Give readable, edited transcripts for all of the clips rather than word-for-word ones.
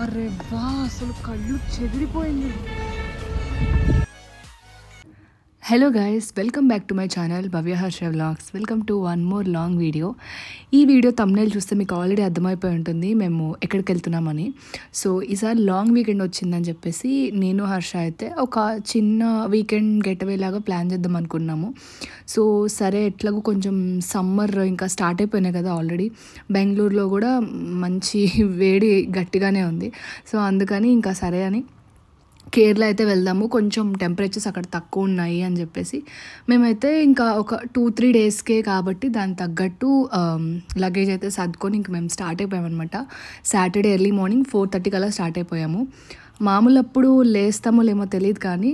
అరే వా, అసలు కళ్ళు చెదిరిపోయింది. Hello guys, welcome back to my channel Bhavya Harsha vlogs. Welcome to one more long video. ఈ వీడియో థంబ్నెయిల్ చూస్తే మీకు ఆల్రెడీ అర్థమైపోయి ఉంటుంది మేము ఎక్కడికి వెళ్తున్నామని. సో ఈసారి లాంగ్ వీకెండ్ వచ్చిందని చెప్పేసి నేను హర్ష అయితే ఒక చిన్న వీకెండ్ గెటవే లాగా ప్లాన్ చేద్దాం అనుకున్నాము. సో సరే, ఎట్లాగో కొంచెం సమ్మర్ ఇంకా స్టార్ట్ అయిపోయినాయి కదా ఆల్రెడీ. బెంగళూరులో కూడా మంచి వేడి గట్టిగానే ఉంది. సో అందుకని ఇంకా సరే అని కేరళ అయితే వెళ్దాము, కొంచెం టెంపరేచర్స్ అక్కడ తక్కువ ఉన్నాయి అని చెప్పేసి మేమైతే ఇంకా ఒక 2-3 డేస్కే కాబట్టి దానికి తగ్గట్టు లగేజ్ అయితే సర్దుకొని ఇంక మేము స్టార్ట్ అయిపోయామన్నమాట. సాటర్డే ఎర్లీ మార్నింగ్ 4:30 కల్లా స్టార్ట్ అయిపోయాము. మామూలు అప్పుడు లేస్తామో లేమో తెలియదు కానీ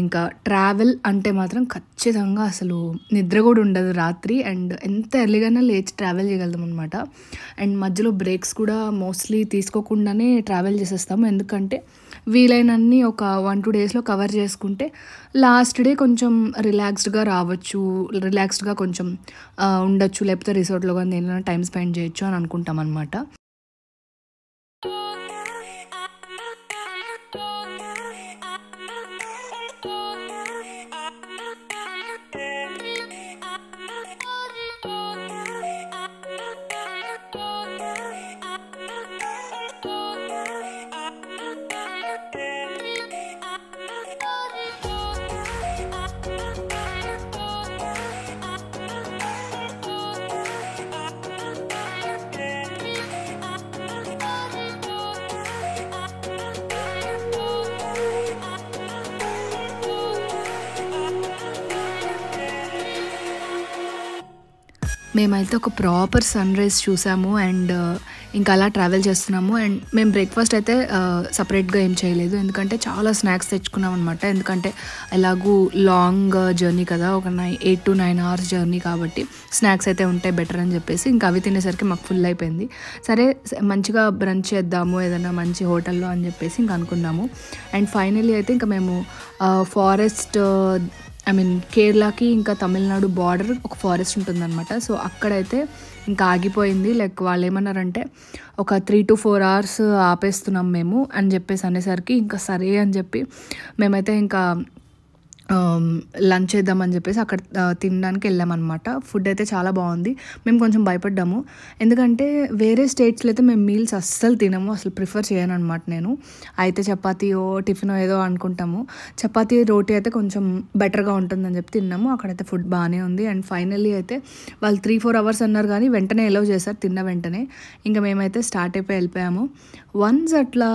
ఇంకా ట్రావెల్ అంటే మాత్రం ఖచ్చితంగా అసలు నిద్ర కూడా ఉండదు రాత్రి. అండ్ ఎంత ఎర్లీగానే లేచి ట్రావెల్ చేయగలుగుతాం అనమాట. అండ్ మధ్యలో బ్రేక్స్ కూడా మోస్ట్లీ తీసుకోకుండానే ట్రావెల్ చేసేస్తాము, ఎందుకంటే వీలైనన్ని ఒక 1-2 డేస్లో కవర్ చేసుకుంటే లాస్ట్ డే కొంచెం రిలాక్స్డ్గా రావచ్చు, రిలాక్స్డ్గా కొంచెం ఉండొచ్చు, లేకపోతే రిసార్ట్లో కానీ దేనిలో టైం స్పెండ్ చేయొచ్చు అని అనుకుంటాం అనమాట. మేమైతే ఒక ప్రాపర్ సన్ రైజ్ చూసాము అండ్ ఇంకా అలా ట్రావెల్ చేస్తున్నాము. అండ్ మేము బ్రేక్ఫాస్ట్ అయితే సపరేట్గా ఏం చేయలేదు, ఎందుకంటే చాలా స్నాక్స్ తెచ్చుకున్నాం అనమాట. ఎందుకంటే ఎలాగూ లాంగ్ జర్నీ కదా, ఒక 8 to 9 hours జర్నీ కాబట్టి స్నాక్స్ అయితే ఉంటే బెటర్ అని చెప్పేసి ఇంకా అవి తినేసరికి మాకు ఫుల్ అయిపోయింది. సరే మంచిగా బ్రంచ్ చేద్దాము ఏదైనా మంచి హోటల్లో అని చెప్పేసి ఇంకా అనుకున్నాము. అండ్ ఫైనల్లీ అయితే ఇంకా మేము ఫారెస్ట్ కేరళకి ఇంకా తమిళనాడు బార్డర్ ఒక ఫారెస్ట్ ఉంటుందన్నమాట. సో అక్కడైతే ఇంకా ఆగిపోయింది. లైక్ వాళ్ళు ఏమన్నారంటే ఒక 3 to 4 hours ఆపేస్తున్నాం మేము అని చెప్పేసి అనేసరికి ఇంకా సరే అని చెప్పి మేమైతే ఇంకా లంచ్ చేద్దామని చెప్పేసి అక్కడ తినడానికి వెళ్ళామన్నమాట. ఫుడ్ అయితే చాలా బాగుంది. మేము కొంచెం భయపడ్డాము, ఎందుకంటే వేరే స్టేట్స్లో అయితే మేము మీల్స్ అస్సలు తినము, అసలు ప్రిఫర్ చేయను అనమాట. నేను అయితే చపాతీయో టిఫినో ఏదో అనుకుంటాము, చపాతీ రోటీ అయితే కొంచెం బెటర్గా ఉంటుందని చెప్పి తిన్నాము. అక్కడైతే ఫుడ్ బాగానే ఉంది. అండ్ ఫైనల్లీ అయితే వాళ్ళు 3-4 hours అన్నారు కానీ వెంటనే ఎలౌ చేశారు, తిన్న వెంటనే. ఇంకా మేమైతే స్టార్ట్ అయిపోయి వెళ్ళిపోయాము. వన్స్ అట్లా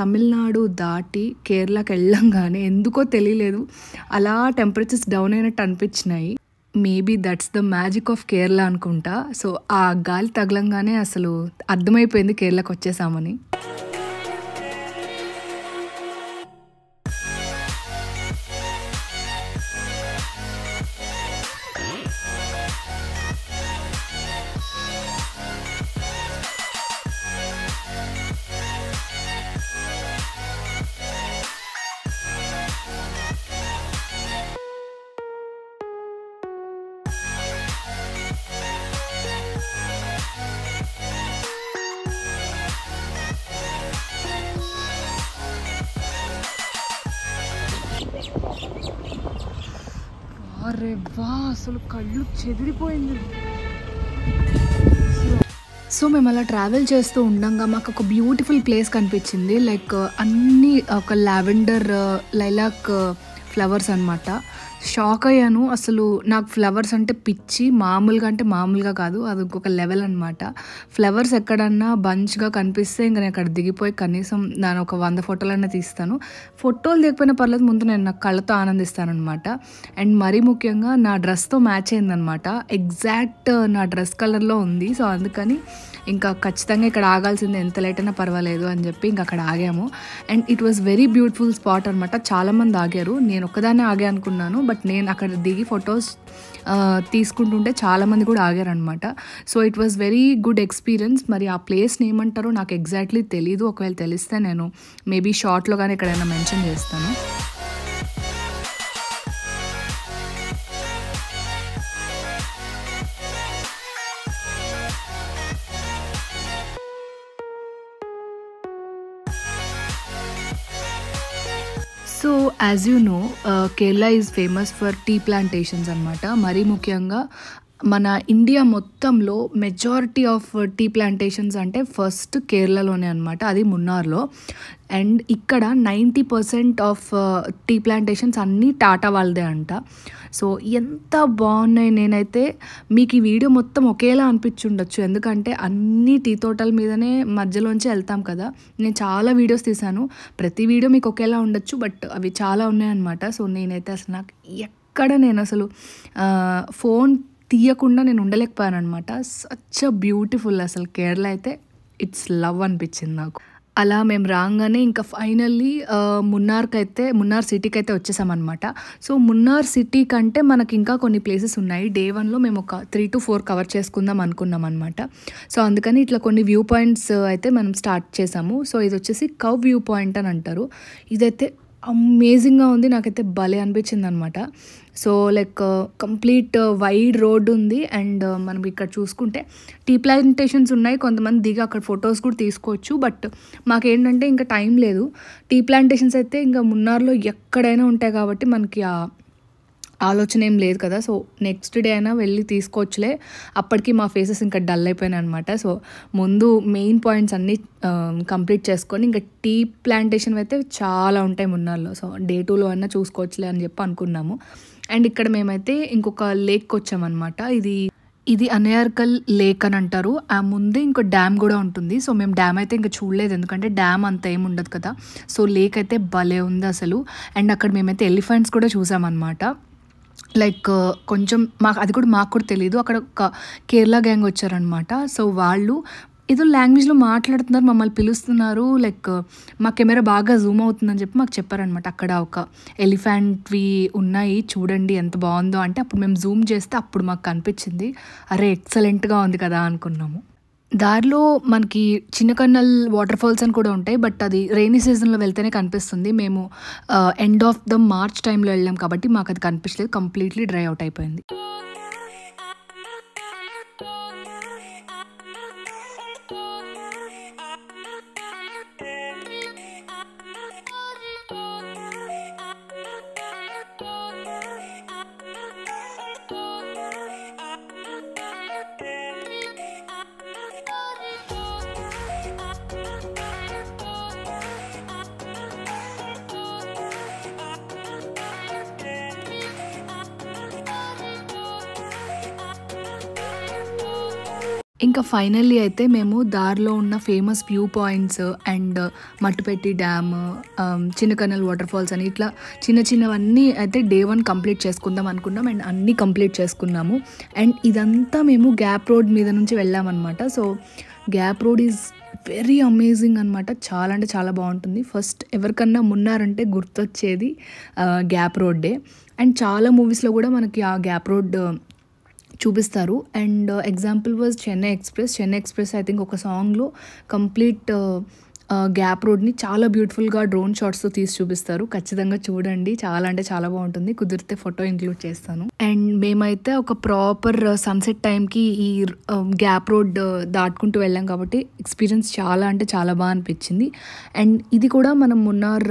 తమిళనాడు దాటి కేరళకి వెళ్ళంగానే ఎందుకో తెలియలేదు, అలా టెంపరేచర్స్ డౌన్ అయినట్టు అనిపించినాయి. Maybe that's the magic of Kerala అనుకుంటా. సో ఆ గాలి తగలంగానే అసలు అర్థమైపోయింది కేరళకి వచ్చేసామని. అరే వా, అసలు కళ్ళు చెదిరిపోయింది. సో మేము అలా ట్రావెల్ చేస్తూ ఉండగా మాకు ఒక బ్యూటిఫుల్ ప్లేస్ కనిపించింది. లైక్ అన్నీ ఒక లావెండర్ లైలాక్ ఫ్లవర్స్ అనమాట. షాక్ అయ్యాను. అసలు నాకు ఫ్లవర్స్ అంటే పిచ్చి, మామూలుగా అంటే మామూలుగా కాదు, అది ఇంకొక లెవెల్ అనమాట. ఫ్లవర్స్ ఎక్కడన్నా బంచ్గా కనిపిస్తే ఇంకా నేను అక్కడ దిగిపోయి కనీసం దాని ఒక 100 ఫోటోలన్నా తీస్తాను. ఫోటోలు దిగకపోయినా పర్లేదు, ముందు నేను నా కళ్ళతో ఆనందిస్తాను అనమాట. అండ్ మరీ ముఖ్యంగా నా డ్రెస్తో మ్యాచ్ అయిందనమాట, ఎగ్జాక్ట్ నా డ్రెస్ కలర్లో ఉంది. సో అందుకని ఇంకా ఖచ్చితంగా ఇక్కడ ఆగాల్సిందే, ఎంత లేట్ అయినా పర్వాలేదు అని చెప్పి ఇంకా అక్కడ ఆగాము. And it was very beautiful spot అనమాట. చాలామంది ఆగారు, నేను ఒక్కదాన్నే ఆగా అనుకున్నాను, బట్ నేను అక్కడ దిగి ఫొటోస్ తీసుకుంటుంటే చాలామంది కూడా ఆగారనమాట. So it was very good experience. మరి ఆ ప్లేస్ని ఏమంటారో నాకు ఎగ్జాక్ట్లీ తెలీదు, ఒకవేళ తెలిస్తే నేను మేబీ షార్ట్లో కానీ ఎక్కడైనా మెన్షన్ చేస్తాను. So as you know Kerala is famous for tea plantations అనమాట. మరీ ముఖ్యంగా మన ఇండియా మొత్తంలో మెజారిటీ ఆఫ్ టీ ప్లాంటేషన్స్ అంటే ఫస్ట్ కేరళలోనే అనమాట, అది మున్నార్లో. అండ్ ఇక్కడ 90% ఆఫ్ టీ ప్లాంటేషన్స్ అన్నీ టాటా వాళ్ళదే అంట. సో ఎంత బాగున్నాయి. నేనైతే మీకు ఈ వీడియో మొత్తం ఒకేలా అనిపించుండొచ్చు, ఎందుకంటే అన్ని టీ తోటల మీదనే మధ్యలోంచి వెళ్తాం కదా. నేను చాలా వీడియోస్ తీశాను, ప్రతి వీడియో మీకు ఒకేలా ఉండొచ్చు, బట్ అవి చాలా ఉన్నాయన్నమాట. సో నేనైతే అసలు నాకు ఎక్కడ నేను అసలు ఫోన్ తీయకుండా నేను ఉండలేకపోయాను అనమాట. సచ్ బ్యూటిఫుల్ అసలు కేరళ అయితే ఇట్స్ లవ్ అనిపించింది నాకు. అలా మేము రాగానే ఇంకా ఫైనల్లీ మున్నార్ సిటీకి అయితే వచ్చేసామన్నమాట. సో మున్నార్ సిటీ కంటే మనకి ఇంకా కొన్ని ప్లేసెస్ ఉన్నాయి. డే 1లో మేము ఒక 3 to 4 కవర్ చేసుకుందాం అనుకున్నాం అనమాట. సో అందుకని ఇట్లా కొన్ని వ్యూ పాయింట్స్ అయితే మనం స్టార్ట్ చేసాము. సో ఇది వచ్చేసి కవ్ వ్యూ పాయింట్ అని అంటారు. ఇదైతే అమేజింగ్గా ఉంది, నాకైతే భలే అనిపించింది అనమాట. So like complete wide road ఉంది. అండ్ మనం ఇక్కడ చూసుకుంటే టీ ప్లాంటేషన్స్ ఉన్నాయి, కొంతమంది దిగి అక్కడ ఫొటోస్ కూడా తీసుకోవచ్చు. బట్ మాకేంటంటే ఇంకా టైం లేదు. టీ ప్లాంటేషన్స్ అయితే ఇంకా మున్నార్లో ఎక్కడైనా ఉంటాయి కాబట్టి మనకి ఆ ఆలోచన ఏం లేదు కదా. సో నెక్స్ట్ డే అయినా వెళ్ళి తీసుకోవచ్చులే, అప్పటికి మా ఫేసెస్ ఇంకా డల్ అయిపోయినాయి అనమాట. సో ముందు మెయిన్ పాయింట్స్ అన్నీ కంప్లీట్ చేసుకొని ఇంకా టీ ప్లాంటేషన్ అయితే చాలా ఉంటాయి మున్నార్లో. సో డే 2లో అయినా చూసుకోవచ్చులే అని చెప్పి అనుకున్నాము. అండ్ ఇక్కడ మేమైతే ఇంకొక లేక్కి వచ్చామన్నమాట. ఇది అనయార్కల్ లేక్ అని అంటారు. ఆ ముందే ఇంకో డ్యామ్ కూడా ఉంటుంది. సో మేము డ్యామ్ అయితే ఇంకా చూడలేదు, ఎందుకంటే డ్యామ్ అంత ఏమి ఉండదు కదా. సో లేక్ అయితే భలే ఉంది అసలు. అండ్ అక్కడ మేమైతే ఎలిఫెంట్స్ కూడా చూసామన్నమాట. లైక్ కొంచెం అది కూడా మాకు కూడా తెలియదు. అక్కడ ఒక కేరళ గ్యాంగ్ వచ్చారనమాట. సో వాళ్ళు ఏదో లాంగ్వేజ్లో మాట్లాడుతున్నారు, మమ్మల్ని పిలుస్తున్నారు. లైక్ మా కెమెరా బాగా జూమ్ అవుతుందని చెప్పి మాకు చెప్పారనమాట. అక్కడ ఒక ఎలిఫెంట్వి ఉన్నాయి, చూడండి ఎంత బాగుందో అంటే, అప్పుడు మేము జూమ్ చేస్తే అప్పుడు మాకు కనిపించింది. అరే ఎక్సలెంట్గా ఉంది కదా అనుకున్నాము. దారిలో మనకి చిన్నకన్నల్ వాటర్ ఫాల్స్ అని కూడా ఉంటాయి, బట్ అది రెయినీ సీజన్లో వెళ్తేనే కనిపిస్తుంది. మేము ఎండ్ ఆఫ్ ద మార్చ్ టైంలో వెళ్ళాం కాబట్టి మాకు అది కనిపించలేదు, కంప్లీట్లీ డ్రై అవుట్ అయిపోయింది. ఇంకా ఫైనల్లీ అయితే మేము దారిలో ఉన్న famous view points and Mattupetty dam, Chinnakanal water falls అని ఇట్లా చిన్నవన్నీ అయితే డే 1 కంప్లీట్ చేసుకుందాం అనుకున్నాం. అండ్ అన్నీ కంప్లీట్ చేసుకున్నాము. అండ్ ఇదంతా మేము గ్యాప్ రోడ్ మీద నుంచి వెళ్ళామన్నమాట. So gap road is very amazing అనమాట, చాలా అంటే చాలా బాగుంటుంది. ఫస్ట్ ఎవరికన్నా మున్నారంటే గుర్తొచ్చేది గ్యాప్ రోడ్డే. అండ్ చాలా మూవీస్లో కూడా మనకి ఆ గ్యాప్ రోడ్ చూపిస్తారు. And example was Chennai express. I think ఒక సాంగ్లో కంప్లీట్ గ్యాప్ రోడ్ని చాలా బ్యూటిఫుల్గా డ్రోన్ షాట్స్తో తీసి చూపిస్తారు. ఖచ్చితంగా చూడండి, చాలా అంటే చాలా బాగుంటుంది. కుదిరితే ఫోటో ఇంక్లూడ్ చేస్తాను. అండ్ మేమైతే ఒక ప్రాపర్ సన్సెట్ టైంకి ఈ గ్యాప్ రోడ్ దాటుకుంటూ వెళ్ళాం కాబట్టి ఎక్స్పీరియన్స్ చాలా అంటే చాలా బాగా అనిపించింది. అండ్ ఇది కూడా మనం మున్నార్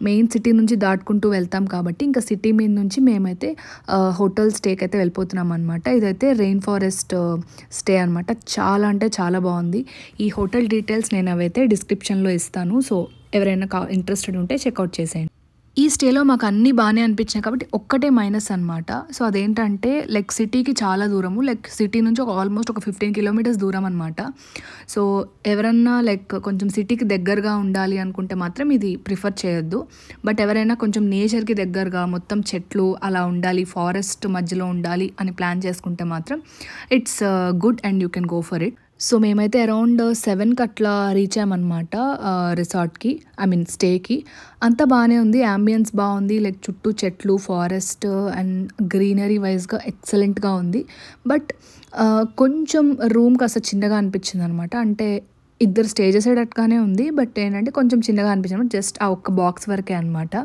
మెయిన్ సిటీ నుంచి దాటుకుంటూ వెళ్తాం కాబట్టి ఇంకా సిటీ మీద నుంచి మేమైతే హోటల్ స్టేకి అయితే వెళ్ళిపోతున్నాం అనమాట. ఇదైతే రెయిన్ ఫారెస్ట్ స్టే అనమాట. చాలా అంటే చాలా బాగుంది. ఈ హోటల్ డీటెయిల్స్ నేను అవైతే డిస్క్రిప్షన్లో ఇస్తాను. సో ఎవరైనా ఇంట్రెస్టెడ్ ఉంటే చెక్అవుట్ చేసేయండి. ఈ స్టేలో మాకు అన్నీ బాగానే అనిపించినాయి కాబట్టి ఒక్కటే మైనస్ అనమాట. సో అదేంటంటే లైక్ సిటీకి చాలా దూరము, లైక్ సిటీ నుంచి ఆల్మోస్ట్ ఒక 15 kilometers దూరం అనమాట. సో ఎవరన్నా లైక్ కొంచెం సిటీకి దగ్గరగా ఉండాలి అనుకుంటే మాత్రం ఇది ప్రిఫర్ చేయొద్దు. బట్ ఎవరైనా కొంచెం నేచర్కి దగ్గరగా మొత్తం చెట్లు అలా ఉండాలి, ఫారెస్ట్ మధ్యలో ఉండాలి అని ప్లాన్ చేసుకుంటే మాత్రం it's good and you can go for it. So మేమైతే అరౌండ్ 7కి అట్లా రీచ్ అయ్యామన్నమాట రిసార్ట్కి, స్టేకి. అంతా బాగానే ఉంది, యాంబియన్స్ బాగుంది, లైక్ చుట్టూ చెట్లు, ఫారెస్ట్ అండ్ గ్రీనరీ వైజ్గా ఎక్సలెంట్గా ఉంది. బట్ కొంచెం రూమ్ కాస్త చిన్నగా అనిపించింది అనమాట. అంటే ఇద్దరు స్టే చేసేటట్టుగానే ఉంది. బట్ ఏంటంటే కొంచెం చిన్నగా అనిపించింది. జస్ట్ ఆ ఒక్క బాక్స్ వరకే అనమాట.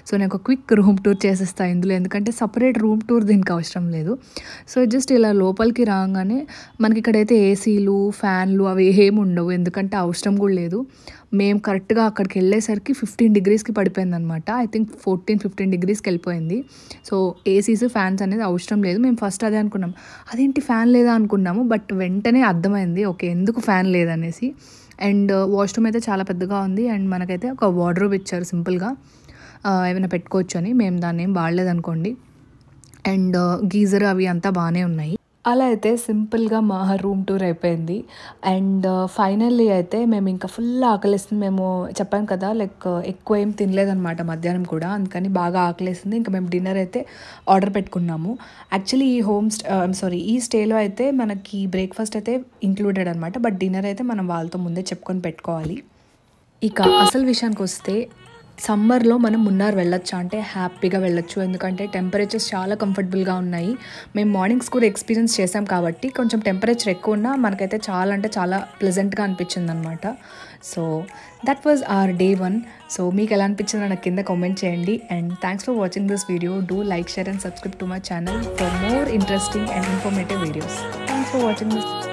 సో నేను ఒక క్విక్ రూమ్ టూర్ చేసేస్తా ఇందులో, ఎందుకంటే సపరేట్ రూమ్ టూర్ దీనికి అవసరం లేదు. సో జస్ట్ ఇలా లోపలికి రాగానే మనకి ఇక్కడైతే ఏసీలు, ఫ్యాన్లు అవి ఏమి ఉండవు, ఎందుకంటే అవసరం కూడా లేదు. మేము కరెక్ట్గా అక్కడికి వెళ్ళేసరికి 15 డిగ్రీస్కి పడిపోయింది అనమాట. ఐ థింక్ 14-15 డిగ్రీస్కి వెళ్ళిపోయింది. సో ఏసీస్, ఫ్యాన్స్ అనేది అవసరం లేదు. మేము ఫస్ట్ అదే అనుకున్నాం, అదేంటి ఫ్యాన్ లేదా అనుకున్నాము. బట్ వెంటనే అర్థమైంది ఓకే ఎందుకు ఫ్యాన్ లేదనేసి. అండ్ వాష్రూమ్ అయితే చాలా పెద్దగా ఉంది. అండ్ మనకైతే ఒక వార్డ్రోబ్ ఇచ్చారు సింపుల్గా, ఏమైనా పెట్టుకోవచ్చు అని. మేము దాన్ని ఏం వాడలేదనుకోండి. అండ్ గీజర్ అవి అంతా బాగానే ఉన్నాయి. అలా అయితే సింపుల్గా మా రూమ్ టూర్ అయిపోయింది. అండ్ ఫైనల్లీ అయితే మేము ఇంకా ఫుల్ ఆకలేస్తుంది. మేము చెప్పాం కదా లైక్ ఎక్కువ ఏం తినలేదన్నమాట మధ్యాహ్నం కూడా, అందుకని బాగా ఆకలేసింది. ఇంకా మేము డిన్నర్ అయితే ఆర్డర్ పెట్టుకున్నాము. యాక్చువల్లీ ఈ స్టేలో అయితే మనకి బ్రేక్ఫాస్ట్ అయితే ఇంక్లూడెడ్ అనమాట. బట్ డిన్నర్ అయితే మనం వాళ్ళతో ముందే చెప్పుకొని పెట్టుకోవాలి. ఇక అసలు విషయానికి వస్తే సమ్మర్లో మనం మున్నార్ వెళ్ళొచ్చా అంటే హ్యాపీగా వెళ్ళొచ్చు, ఎందుకంటే టెంపరేచర్స్ చాలా కంఫర్టబుల్గా ఉన్నాయి. మేము మార్నింగ్స్ కూడా ఎక్స్పీరియన్స్ చేసాం కాబట్టి కొంచెం టెంపరేచర్ ఎక్కువ ఉన్నా మనకైతే చాలా అంటే చాలా ప్లెజెంట్గా అనిపించింది అనమాట. So that was our day 1. So మీకు ఎలా అనిపించిందో నాకు కింద కామెంట్ చేయండి. And thanks for watching this video. Do like, share and subscribe to my channel for more interesting and informative videos. Thanks for watching this.